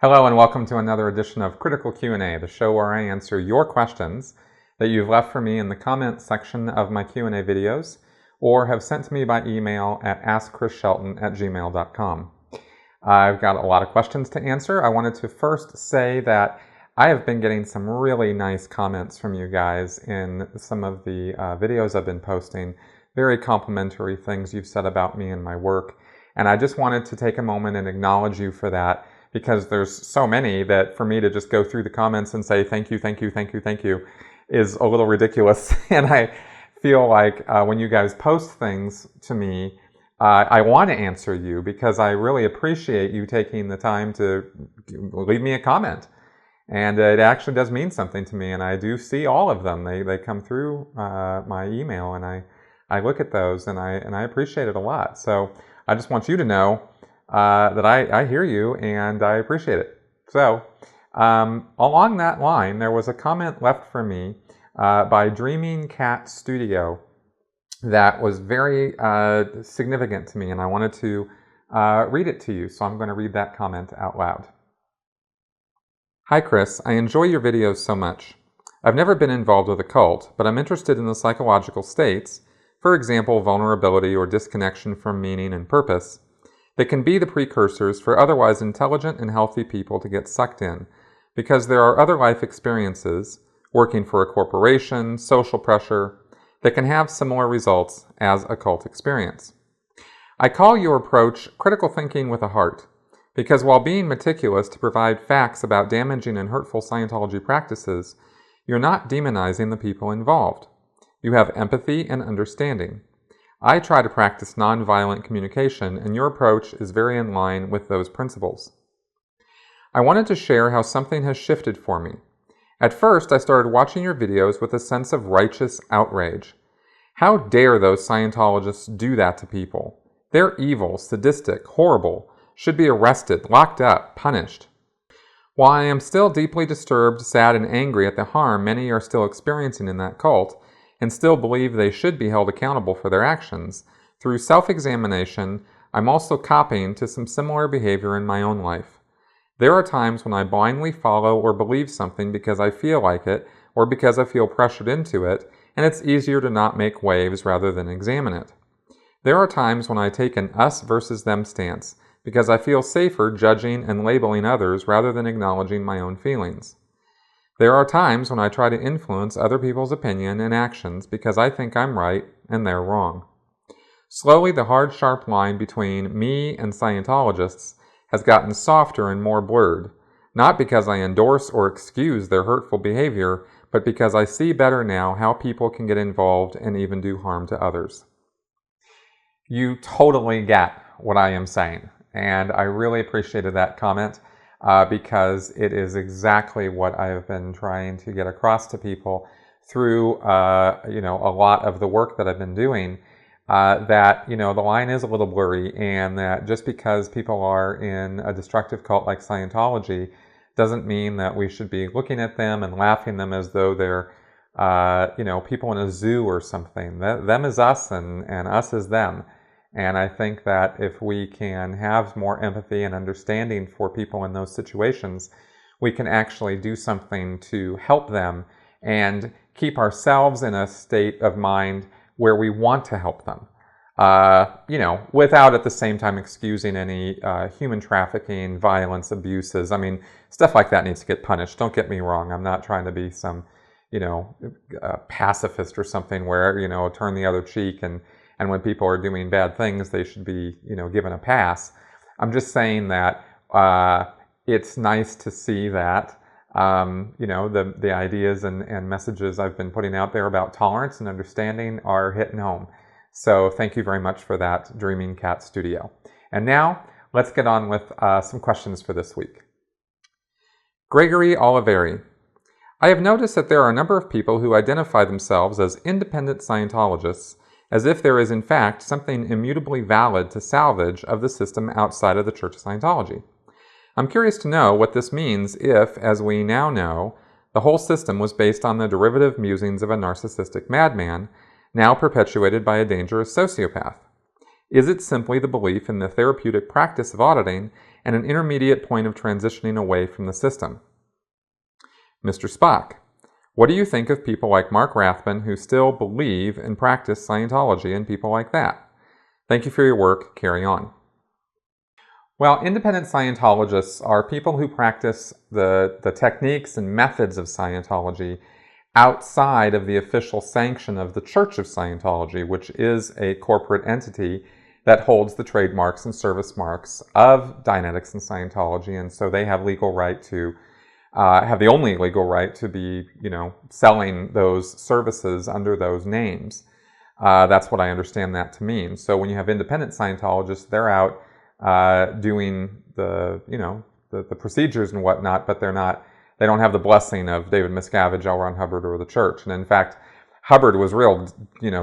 Hello and welcome to another edition of Critical Q&A, the show where I answer your questions that you've left for me in the comments section of my Q&A videos or have sent to me by email at askchrisshelton@gmail.com. I've got a lot of questions to answer. I wanted to first say that I have been getting some really nice comments from you guys in some of the videos I've been posting, very complimentary things you've said about me and my work, and I just wanted to take a moment and acknowledge you for that, because there's so many that for me to just go through the comments and say thank you, thank you, thank you, thank you is a little ridiculous. And I feel like when you guys post things to me, I want to answer you because I really appreciate you taking the time to leave me a comment. And it actually does mean something to me, and I do see all of them. They come through my email, and I look at those, and I appreciate it a lot. So I just want you to know that I hear you and I appreciate it. So along that line, there was a comment left for me by Dreaming Cat Studio that was very significant to me, and I wanted to read it to you. So I'm going to read that comment out loud. Hi Chris, I enjoy your videos so much. I've never been involved with a cult, but I'm interested in the psychological states, for example, vulnerability or disconnection from meaning and purpose, that can be the precursors for otherwise intelligent and healthy people to get sucked in, because there are other life experiences, working for a corporation, social pressure, that can have similar results as a cult experience. I call your approach critical thinking with a heart, because while being meticulous to provide facts about damaging and hurtful Scientology practices, you're not demonizing the people involved. You have empathy and understanding. I try to practice nonviolent communication, and your approach is very in line with those principles. I wanted to share how something has shifted for me. At first, I started watching your videos with a sense of righteous outrage. How dare those Scientologists do that to people? They're evil, sadistic, horrible, should be arrested, locked up, punished. While I am still deeply disturbed, sad, and angry at the harm many are still experiencing in that cult, and still believe they should be held accountable for their actions, through self-examination, I'm also copying to some similar behavior in my own life. There are times when I blindly follow or believe something because I feel like it, or because I feel pressured into it, and it's easier to not make waves rather than examine it. There are times when I take an us versus them stance, because I feel safer judging and labeling others rather than acknowledging my own feelings. There are times when I try to influence other people's opinion and actions because I think I'm right and they're wrong. Slowly, the hard, sharp line between me and Scientologists has gotten softer and more blurred, not because I endorse or excuse their hurtful behavior, but because I see better now how people can get involved and even do harm to others. You totally get what I am saying, and I really appreciated that comment. Because it is exactly what I have been trying to get across to people through, a lot of the work that I've been doing, that, the line is a little blurry, and that just because people are in a destructive cult like Scientology doesn't mean that we should be looking at them and laughing them as though they're, people in a zoo or something. Them is us, and us is them. And I think that if we can have more empathy and understanding for people in those situations, we can actually do something to help them and keep ourselves in a state of mind where we want to help them, without at the same time excusing any human trafficking, violence, abuses. I mean, stuff like that needs to get punished. Don't get me wrong. I'm not trying to be some, pacifist or something where, turn the other cheek and when people are doing bad things, they should be, given a pass. I'm just saying that it's nice to see that, the ideas and messages I've been putting out there about tolerance and understanding are hitting home. So thank you very much for that, Dreaming Cat Studio. And now, let's get on with some questions for this week. Gregory Oliveri. I have noticed that there are a number of people who identify themselves as independent Scientologists, as if there is in fact something immutably valid to salvage of the system outside of the Church of Scientology. I'm curious to know what this means if, as we now know, the whole system was based on the derivative musings of a narcissistic madman, now perpetuated by a dangerous sociopath. Is it simply the belief in the therapeutic practice of auditing and an intermediate point of transitioning away from the system. Mr. Spock, what do you think of people like Mark Rathbun who still believe and practice Scientology and people like that? Thank you for your work. Carry on. Well, independent Scientologists are people who practice the techniques and methods of Scientology outside of the official sanction of the Church of Scientology, which is a corporate entity that holds the trademarks and service marks of Dianetics and Scientology, and so they have legal right to have the only legal right to be, selling those services under those names. That's what I understand that to mean. So when you have independent Scientologists, they're out doing the procedures and whatnot, but they don't have the blessing of David Miscavige, L. Ron Hubbard, or the church. And in fact, Hubbard was real,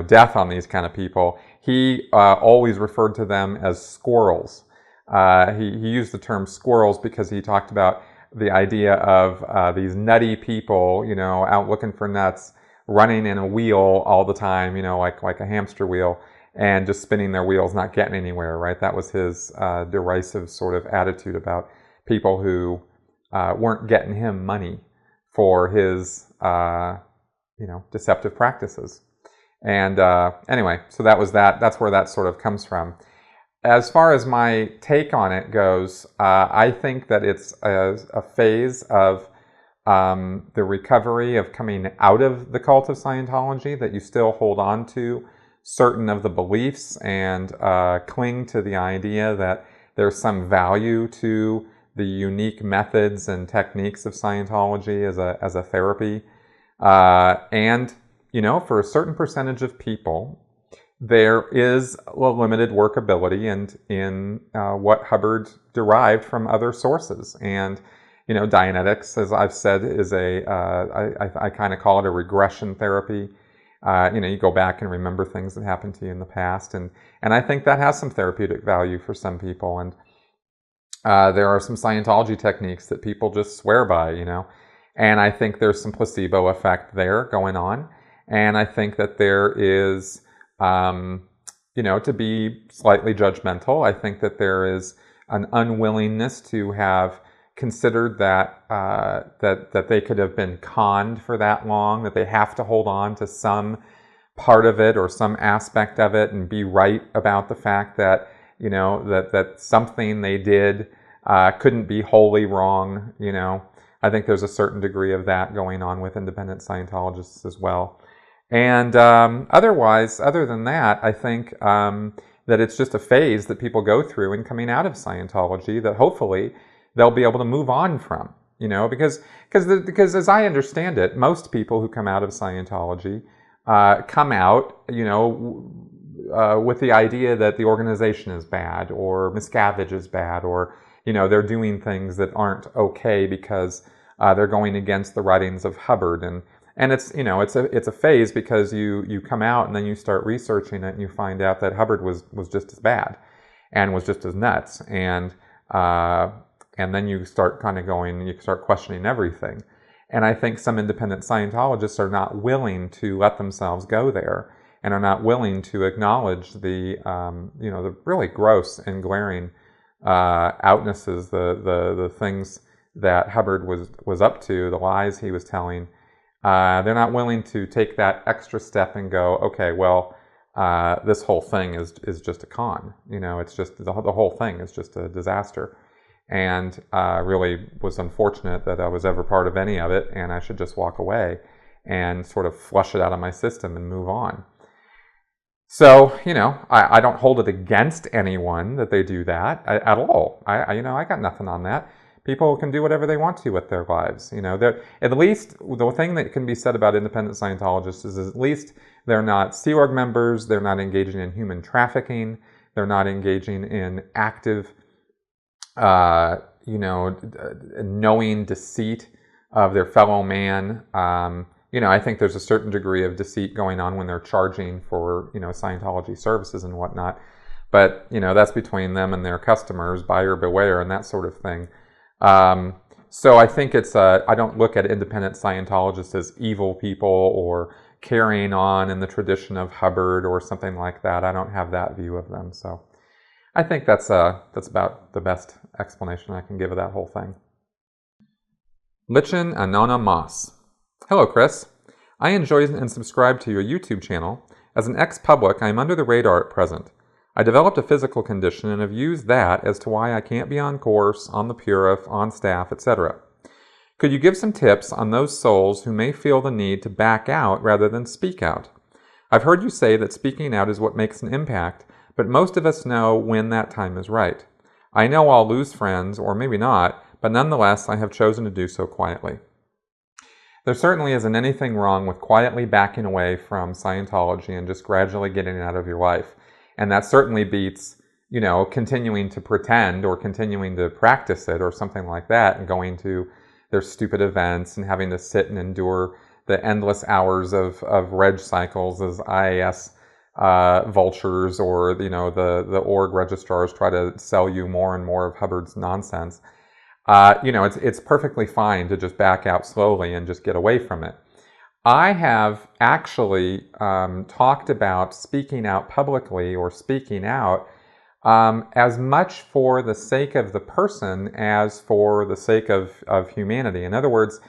death on these kind of people. He always referred to them as squirrels. He used the term squirrels because he talked about the idea of these nutty people, out looking for nuts, running in a wheel all the time, like a hamster wheel, and just spinning their wheels, not getting anywhere, right? That was his derisive sort of attitude about people who weren't getting him money for his, deceptive practices. And anyway, so that was that. That's where that sort of comes from. As far as my take on it goes, I think that it's a phase of the recovery of coming out of the cult of Scientology, that you still hold on to certain of the beliefs and cling to the idea that there's some value to the unique methods and techniques of Scientology as a therapy. And, for a certain percentage of people, there is a limited workability in what Hubbard derived from other sources. And, Dianetics, as I've said, is I kind of call it a regression therapy. You go back and remember things that happened to you in the past. And I think that has some therapeutic value for some people. And there are some Scientology techniques that people just swear by, And I think there's some placebo effect there going on. And I think that there is, to be slightly judgmental, I think that there is an unwillingness to have considered that that they could have been conned for that long, that they have to hold on to some part of it or some aspect of it and be right about the fact that, that something they did couldn't be wholly wrong, I think there's a certain degree of that going on with independent Scientologists as well. And other than that, I think that it's just a phase that people go through in coming out of Scientology that hopefully they'll be able to move on from, because as I understand it, most people who come out of Scientology come out, with the idea that the organization is bad or Miscavige is bad, or they're doing things that aren't okay because they're going against the writings of Hubbard, and it's it's a phase because you come out and then you start researching it and you find out that Hubbard was just as bad and was just as nuts, and then you start kind of you start questioning everything. And I think some independent Scientologists are not willing to let themselves go there and are not willing to acknowledge the the really gross and glaring outnesses, the things that Hubbard was up to, the lies he was telling. They're not willing to take that extra step and go, okay, well, this whole thing is just a con. It's just the whole thing is just a disaster. And really was unfortunate that I was ever part of any of it, and I should just walk away and sort of flush it out of my system and move on. So, I don't hold it against anyone that they do that at all. I got nothing on that. People can do whatever they want to with their lives. At least the thing that can be said about independent Scientologists is at least they're not Sea Org members, they're not engaging in human trafficking, they're not engaging in active knowing deceit of their fellow man. I think there's a certain degree of deceit going on when they're charging for, Scientology services and whatnot. But, that's between them and their customers, buyer beware, and that sort of thing. So I think I don't look at independent Scientologists as evil people or carrying on in the tradition of Hubbard or something like that. I don't have that view of them. So I think that's about the best explanation I can give of that whole thing. Lichen Anonymous. Hello, Chris. I enjoy and subscribe to your YouTube channel. As an ex-public, I am under the radar at present. I developed a physical condition and have used that as to why I can't be on course, on the Purif, on staff, etc. Could you give some tips on those souls who may feel the need to back out rather than speak out? I've heard you say that speaking out is what makes an impact, but most of us know when that time is right. I know I'll lose friends, or maybe not, but nonetheless I have chosen to do so quietly. There certainly isn't anything wrong with quietly backing away from Scientology and just gradually getting it out of your life. And that certainly beats, continuing to pretend or continuing to practice it or something like that and going to their stupid events and having to sit and endure the endless hours of reg cycles as IAS vultures or, the org registrars try to sell you more and more of Hubbard's nonsense. It's perfectly fine to just back out slowly and just get away from it. I have actually talked about speaking out publicly or speaking out as much for the sake of the person as for the sake of humanity. In other words,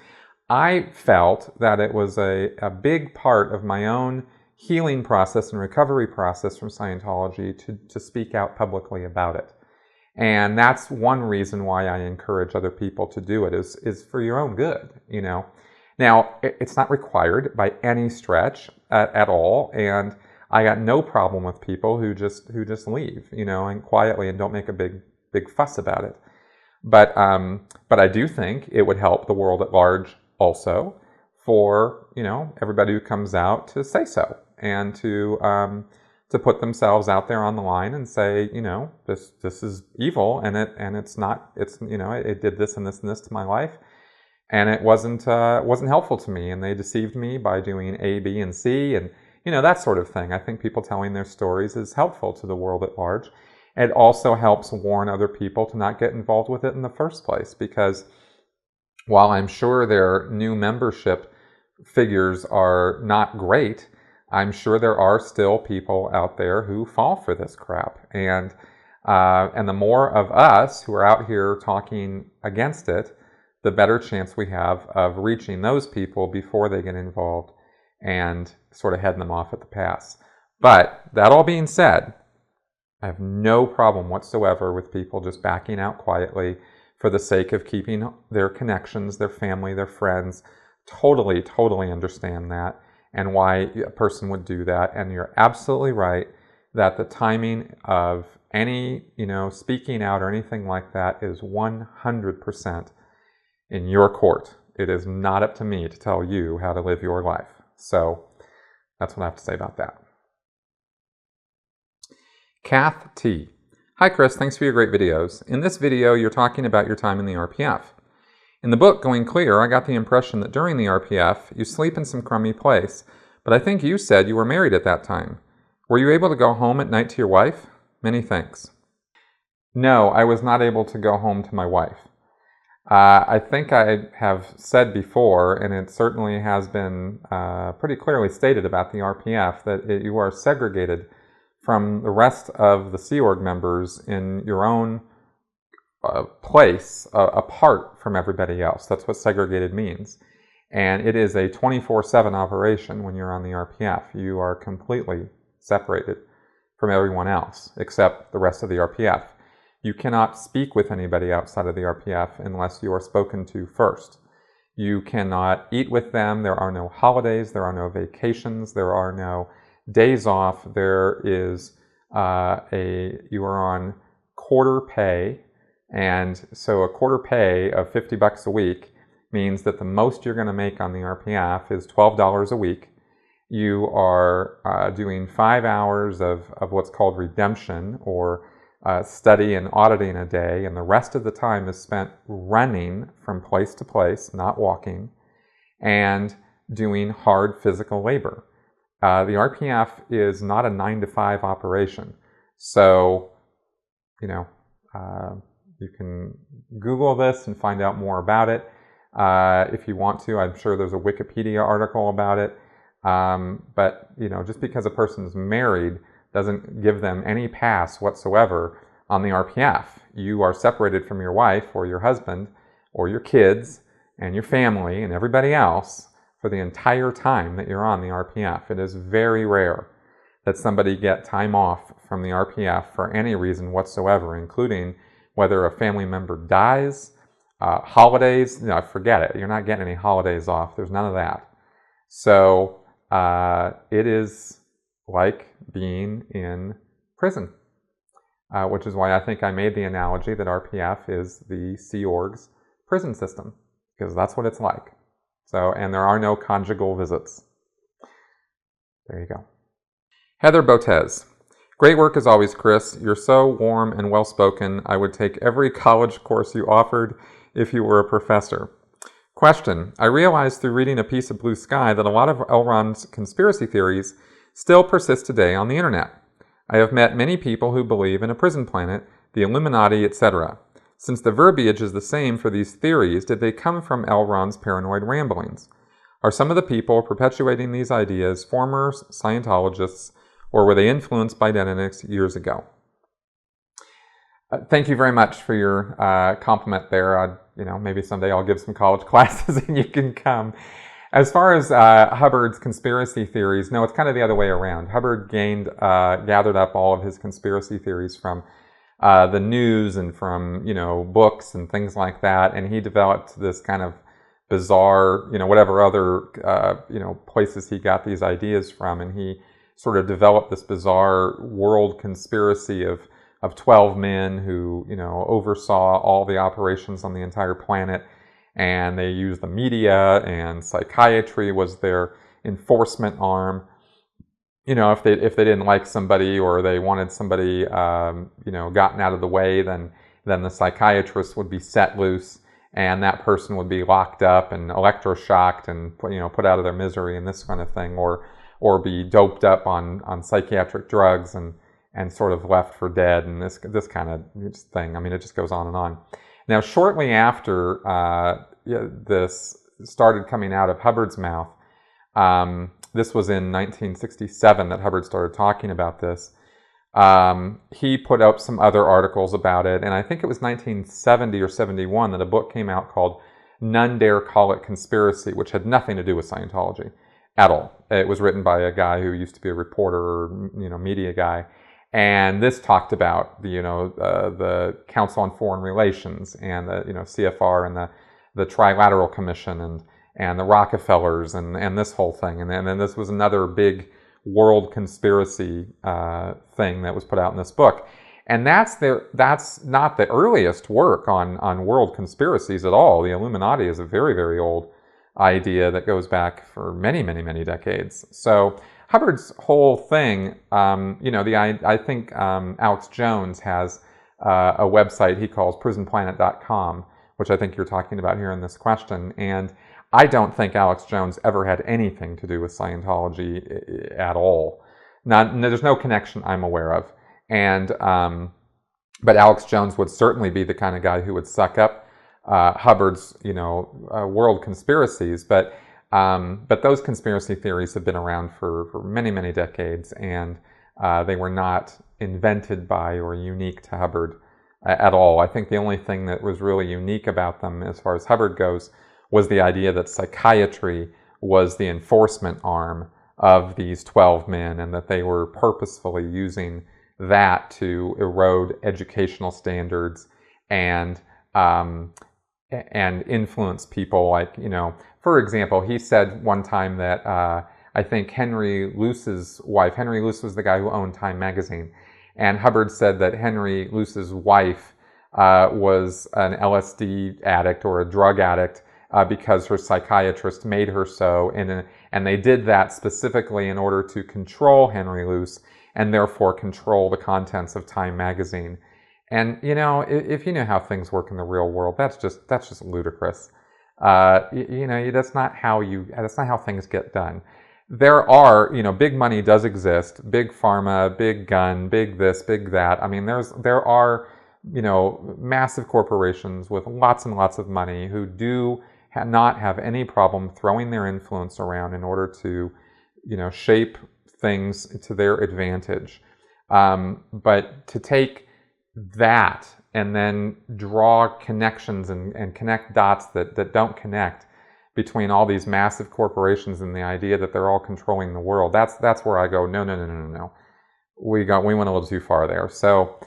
I felt that it was a big part of my own healing process and recovery process from Scientology to speak out publicly about it. And that's one reason why I encourage other people to do it is for your own good, Now, it's not required by any stretch at all, and I got no problem with people who just leave, and quietly and don't make a big fuss about it. But I do think it would help the world at large also for everybody who comes out to say so and to put themselves out there on the line and say, this is evil and it's not, it did this and this and this to my life. And it wasn't helpful to me, and they deceived me by doing A, B, and C, and that sort of thing. I think people telling their stories is helpful to the world at large. It also helps warn other people to not get involved with it in the first place, because while I'm sure their new membership figures are not great, I'm sure there are still people out there who fall for this crap, and the more of us who are out here talking against it, the better chance we have of reaching those people before they get involved and sort of heading them off at the pass. But that all being said, I have no problem whatsoever with people just backing out quietly for the sake of keeping their connections, their family, their friends. Totally understand that and why a person would do that. And you're absolutely right that the timing of any, speaking out or anything like that is 100% in your court. It is not up to me to tell you how to live your life. So that's what I have to say about that. Kath T. Hi Chris, thanks for your great videos. In this video, you're talking about your time in the RPF. In the book, Going Clear, I got the impression that during the RPF, you sleep in some crummy place, but I think you said you were married at that time. Were you able to go home at night to your wife? Many thanks. No, I was not able to go home to my wife. I think I have said before, and it certainly has been pretty clearly stated about the RPF, that you are segregated from the rest of the Sea Org members in your own place, apart from everybody else. That's what segregated means. And it is a 24/7 operation when you're on the RPF. You are completely separated from everyone else, except the rest of the RPF. You cannot speak with anybody outside of the RPF unless you are spoken to first. You cannot eat with them. There are no holidays. There are no vacations. There are no days off. There is you are on quarter pay. And so a quarter pay of $50 a week means that the most you're going to make on the RPF is $12 a week. You are doing 5 hours of what's called redemption, or study and auditing a day, and the rest of the time is spent running from place to place, not walking, and doing hard physical labor. The RPF is not a 9-to-5 operation. So, you can Google this and find out more about it if you want to. I'm sure there's a Wikipedia article about it. But, just because a person's married doesn't give them any pass whatsoever on the RPF. You are separated from your wife or your husband or your kids and your family and everybody else for the entire time that you're on the RPF. It is very rare that somebody get time off from the RPF for any reason whatsoever, including whether a family member dies, holidays. No, forget it. You're not getting any holidays off. There's none of that. So it is like being in prison, which is why I think I made the analogy that RPF is the Sea Org's prison system, because that's what it's like. So, and there are no conjugal visits. There you go. Heather Botez. Great work as always, Chris. You're so warm and well-spoken. I would take every college course you offered if you were a professor. Question. I realized through reading A Piece of Blue Sky that a lot of L. Ron's conspiracy theories still persist today on the internet. I have met many people who believe in a prison planet, the Illuminati, etc. Since the verbiage is the same for these theories, did they come from L. Ron's paranoid ramblings? Are some of the people perpetuating these ideas former Scientologists, or were they influenced by Dennix years ago? Thank you very much for your compliment there. Maybe someday I'll give some college classes and you can come. As far as Hubbard's conspiracy theories, no, it's kind of the other way around. Hubbard gathered up all of his conspiracy theories from the news and from, books and things like that, and he developed this kind of bizarre, whatever other, places he got these ideas from, and he sort of developed this bizarre world conspiracy of 12 men who, oversaw all the operations on the entire planet, and they used the media, and psychiatry was their enforcement arm. If they didn't like somebody or they wanted somebody, gotten out of the way, then the psychiatrist would be set loose, and that person would be locked up and electroshocked and put out of their misery and this kind of thing, or be doped up on psychiatric drugs and sort of left for dead, and this kind of thing. I mean, it just goes on and on. Now, shortly after this started coming out of Hubbard's mouth, this was in 1967 that Hubbard started talking about this. He put up some other articles about it, and I think it was 1970 or 71 that a book came out called None Dare Call It Conspiracy, which had nothing to do with Scientology at all. It was written by a guy who used to be a reporter or media guy, and this talked about the Council on Foreign Relations and the CFR and the Trilateral Commission and the Rockefellers and this whole thing, and then this was another big world conspiracy thing that was put out in this book. And that's not the earliest work on world conspiracies at all. The Illuminati is a very, very old idea that goes back for many, many, many decades. So Hubbard's whole thing, I think Alex Jones has a website he calls prisonplanet.com, which I think you're talking about here in this question. And I don't think Alex Jones ever had anything to do with Scientology at all. There's no connection I'm aware of. And but Alex Jones would certainly be the kind of guy who would suck up Hubbard's world conspiracies. But those conspiracy theories have been around for many, many decades, and they were not invented by or unique to Hubbard at all. I think the only thing that was really unique about them as far as Hubbard goes was the idea that psychiatry was the enforcement arm of these 12 men, and that they were purposefully using that to erode educational standards and influence people. Like, for example, he said one time that I think Henry Luce's wife, Henry Luce was the guy who owned Time magazine, and Hubbard said that Henry Luce's wife was an LSD addict or a drug addict, because her psychiatrist made her so, and they did that specifically in order to control Henry Luce and therefore control the contents of Time magazine. And if you know how things work in the real world, that's just ludicrous. That's not how things get done. There are, big money does exist, big pharma, big gun, big this, big that. I mean, there are, massive corporations with lots and lots of money who do not have any problem throwing their influence around in order to, shape things to their advantage. But to take that and then draw connections and connect dots that don't connect between all these massive corporations and the idea that they're all controlling the world, that's where I go, no, no, no, no, no, no. We went a little too far there. So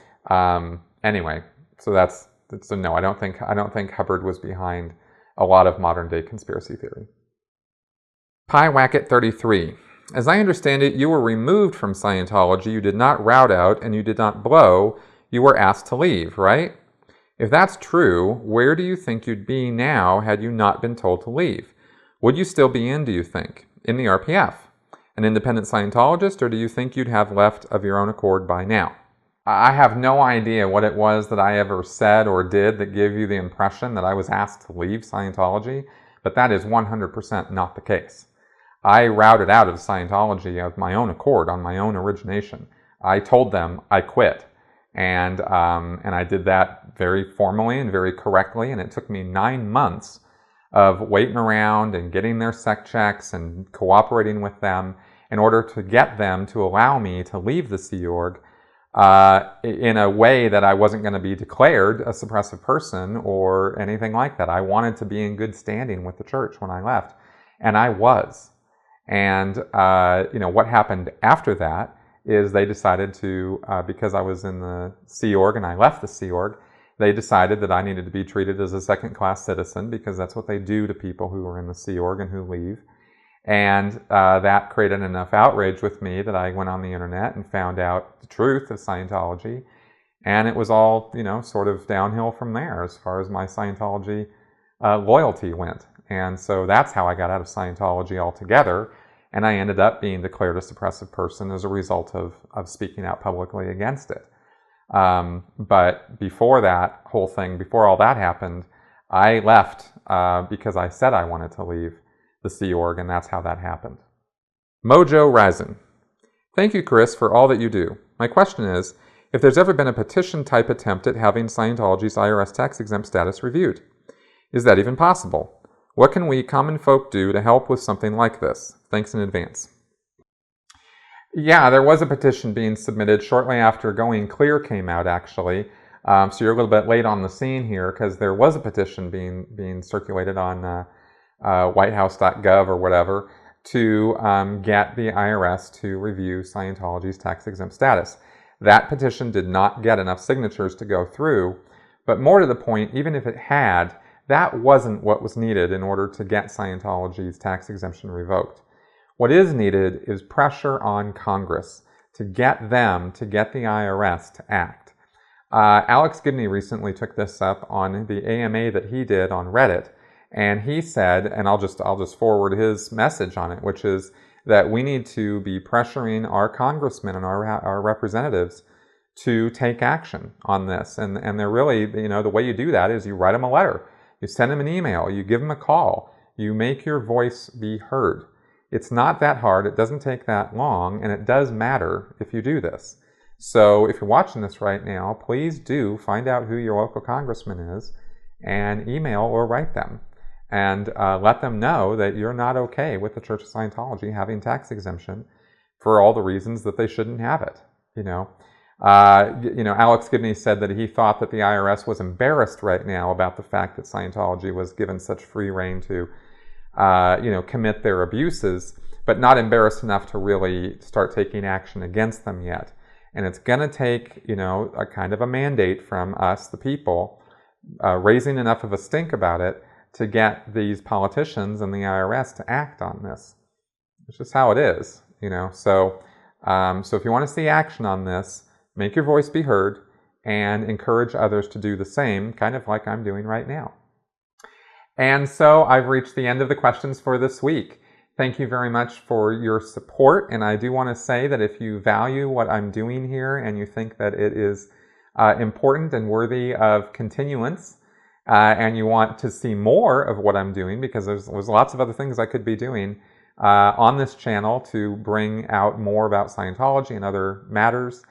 anyway, so no, I don't think Hubbard was behind a lot of modern day conspiracy theory. PieWacket33. As I understand it, you were removed from Scientology, you did not route out, and you did not blow. You were asked to leave, right? If that's true, where do you think you'd be now had you not been told to leave? Would you still be in, do you think? In the RPF? An independent Scientologist, or do you think you'd have left of your own accord by now? I have no idea what it was that I ever said or did that gave you the impression that I was asked to leave Scientology, but that is 100% not the case. I routed out of Scientology of my own accord, on my own origination. I told them I quit. And I did that very formally and very correctly, and it took me 9 months of waiting around and getting their sec checks and cooperating with them in order to get them to allow me to leave the Sea Org in a way that I wasn't going to be declared a suppressive person or anything like that. I wanted to be in good standing with the church when I left, and I was. And what happened after that is they decided to, because I was in the Sea Org and I left the Sea Org, they decided that I needed to be treated as a second-class citizen because that's what they do to people who are in the Sea Org and who leave. And that created enough outrage with me that I went on the internet and found out the truth of Scientology. And it was all, sort of downhill from there as far as my Scientology loyalty went. And so that's how I got out of Scientology altogether. And I ended up being declared a suppressive person as a result of speaking out publicly against it. But before that whole thing, before all that happened, I left because I said I wanted to leave the Sea Org, and that's how that happened. Mojo Ryzen. Thank you, Chris, for all that you do. My question is, if there's ever been a petition-type attempt at having Scientology's IRS tax-exempt status reviewed, is that even possible? What can we common folk do to help with something like this? Thanks in advance. Yeah, there was a petition being submitted shortly after Going Clear came out, actually. So you're a little bit late on the scene here because there was a petition being circulated on whitehouse.gov or whatever to get the IRS to review Scientology's tax-exempt status. That petition did not get enough signatures to go through, but more to the point, even if it had, that wasn't what was needed in order to get Scientology's tax exemption revoked. What is needed is pressure on Congress to get the IRS to act. Alex Gibney recently took this up on the AMA that he did on Reddit, and he said, and I'll just forward his message on it, which is that we need to be pressuring our congressmen and our representatives to take action on this. And they're really, the way you do that is you write them a letter. You send them an email, you give them a call, you make your voice be heard. It's not that hard, it doesn't take that long, and it does matter if you do this. So if you're watching this right now, please do find out who your local congressman is and email or write them and let them know that you're not okay with the Church of Scientology having tax exemption for all the reasons that they shouldn't have it. Alex Gibney said that he thought that the IRS was embarrassed right now about the fact that Scientology was given such free rein to, commit their abuses, but not embarrassed enough to really start taking action against them yet. And it's going to take, a kind of a mandate from us, the people, raising enough of a stink about it to get these politicians and the IRS to act on this. It's just how it is, So if you want to see action on this, make your voice be heard and encourage others to do the same, kind of like I'm doing right now. And so I've reached the end of the questions for this week. Thank you very much for your support. And I do want to say that if you value what I'm doing here and you think that it is important and worthy of continuance, and you want to see more of what I'm doing, because there's lots of other things I could be doing on this channel to bring out more about Scientology and other matters,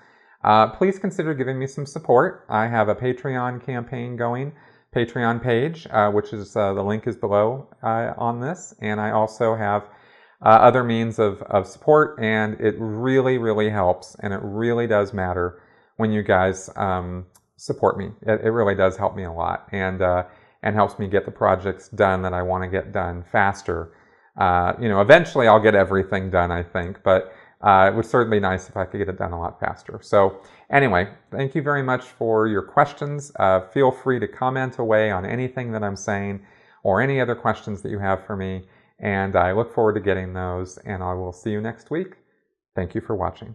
please consider giving me some support. I have a Patreon campaign going, Patreon page, which is the link is below on this, and I also have other means of support, and it really, really helps, and it really does matter when you guys support me. It really does help me a lot, and helps me get the projects done that I want to get done faster. Eventually I'll get everything done, I think, but it would certainly be nice if I could get it done a lot faster. So anyway, thank you very much for your questions. Feel free to comment away on anything that I'm saying or any other questions that you have for me, and I look forward to getting those, and I will see you next week. Thank you for watching.